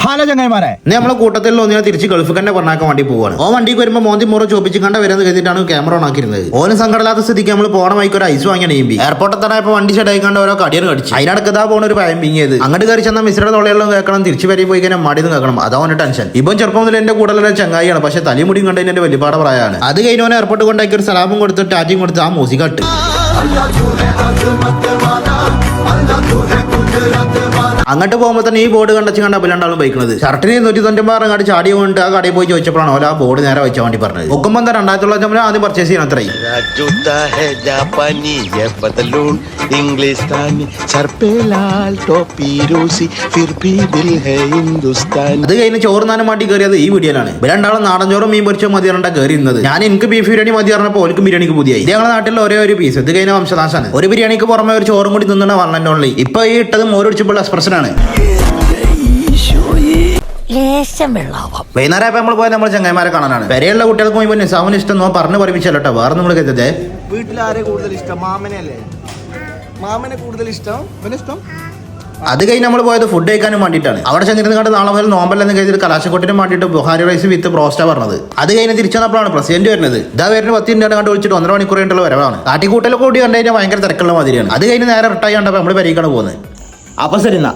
Hello ചങ്ങായിമാരെ, നമ്മളെ കൂട്ടത്തിൽ ഒന്നിനെ തിരിച്ച് ഗൾഫ് തന്നെ പറഞ്ഞാക്കാൻ വേണ്ടി പോവാണ്. ഓ വണ്ടിക്ക് വരുമ്പോൾ മോന്തി മുറ ചോപ്പിച്ച് കണ്ട വരുന്നത് കരുതിയിട്ടാണ് ക്യാമറ ഓൺ ആക്കിയിരുന്നത്. ഓന് സങ്കടമില്ലാത്ത സ്ഥിതിക്ക് നമ്മൾ പോണ വൈക്ക് ഒരു ഐസ് വാങ്ങിയാണ് EMB എയർപോർട്ടിൽ തന്നെ ഇപ്പൊ വണ്ടി ഷെഡായി കണ്ട് ഓരോ കടിയാണ് കടിച്ചു. അതിനടക്കതാ പോണ ഒരു പയം പിങ്ങിയത് അങ്ങോട്ട് കയറി ചെന്നാൽ മിശ്രയുടെ തൊള്ളയെല്ലാം കേൾക്കണം, തിരിച്ചു വരെ പോയി കഴിഞ്ഞാൽ മടിന്ന് കേൾക്കണം. അതാണ് ടെൻഷൻ. ഇപ്പം ചെറുപ്പം മുതൽ എന്റെ കൂടെ ചങ്ങായിയാണ്, പക്ഷെ തലിമുടിയും കണ്ടതിന് എന്റെ വലിയപാട് പ്രായമാണ്. അത് കഴിഞ്ഞോനെ എയർപോർട്ട് കൊണ്ടാക്കി ഒരു സലാമും കൊടുത്ത് ടാറ്റിയും കൊടുത്ത് ആ മ്യൂസിക് ഇട്ട് അങ്ങോട്ട് പോകുമ്പോൾ തന്നെ ഈ ബോർഡ് കണ്ടച്ച് കണ്ട അപ്പിലാണ്ടാളും ബൈക്കുന്നത്. ഷർട്ടിന് 196 അങ്ങോട്ട് ചാടി കൊണ്ട് ആ കടയിൽ പോയി ചോദിച്ചപ്പോഴാണ് ഓല ആ ബോർഡ് നേരെ വെച്ചാൽ വേണ്ടി പറഞ്ഞത്. ഒക്കുമ്പോൾ എന്താ 2019 ആദ്യം പർച്ചേസ് ചെയ്യണം അത്രയും. അത് കഴിഞ്ഞ് ചോറുന്നാനും മാറ്റി കയറിയത് ഈ വീഡിയോയിലാണ്. രണ്ടാളും നാടൻ ചോറും മീൻ പൊരിച്ചോ മതി പറഞ്ഞാ കയറിയുന്നത്. ഞാൻ എനിക്ക് ബീഫ് ബിരിയാണി മതി പറഞ്ഞപ്പോൾ ഓൽക്കും ബിരിയാണിക്ക് പുതിയായി. ഇത് ഞങ്ങളുടെ നാട്ടിൽ ഒരേ ഒരു പീസ്. ഇത് കഴിഞ്ഞ വംശനാശാണ്. ഒരു ബിരിയാണിക്ക് പുറമെ ഒരു ചോറും കൂടി തിന്നണ വണ്ണൻ ഓൺലി. ഇപ്പൊ ഈ ഇട്ടത് മോരൊടിച്ചപ്പോൾ എക്സ്പ്രഷനാണ്. വൈകുന്നേരം ആയപ്പോൾ നമ്മൾ പോയത് നമ്മൾ ചങ്ങായിമാരെ കാണാനാണ്. പെരയുള്ള കുട്ടികൾക്ക് പോയി നിസാമിന് ഇഷ്ടം നോ പറഞ്ഞു പഠിപ്പിച്ചല്ലോ. വേറെ നമ്മൾ കരുതേ വീട്ടിൽ ആരെ കൂടുതൽ ഇഷ്ടം? മാമനല്ലേ? മാമനെ കൂടുതൽ ഇഷ്ടം? ഇഷ്ടം? അത് കഴിഞ്ഞ് നമ്മൾ പോയത് ഫുഡ് കഴിക്കാനും വേണ്ടിയിട്ടാണ്. അവിടെ ചെന്നിരുന്ന് കണ്ട് നാളെ മുതൽ നോമ്പല്ലെന്ന് കരുതി കലാശക്കൊട്ടിനും വേണ്ടിയിട്ട് ബുഹാരി റൈസ് വിത്ത് ബ്രോസ്റ്റാ പറഞ്ഞത്. അത് കഴിഞ്ഞ് തിരിച്ചു വന്നപ്പോഴാണ് പ്രസിഡന്റ് വരുന്നത്. ഇതാ വരുന്ന 10 മിനിറ്റ് കണ്ട് വിളിച്ചിട്ട് 1.5 മണിക്കൂർ കഴിഞ്ഞിട്ടുള്ള വരവാണ്. കാട്ടിക്കൂട്ടൽ കൂടി കണ്ടു കഴിഞ്ഞാൽ ഭയങ്കര തിരക്കുള്ള മാതിരിയാണ്. അത് കഴിഞ്ഞ് നേരെ റിട്ടായി കണ്ടപ്പോൾ നമ്മൾ പരിക്കാണ് പോകുന്നത്. അപ്പൊ ശരി എന്നാ.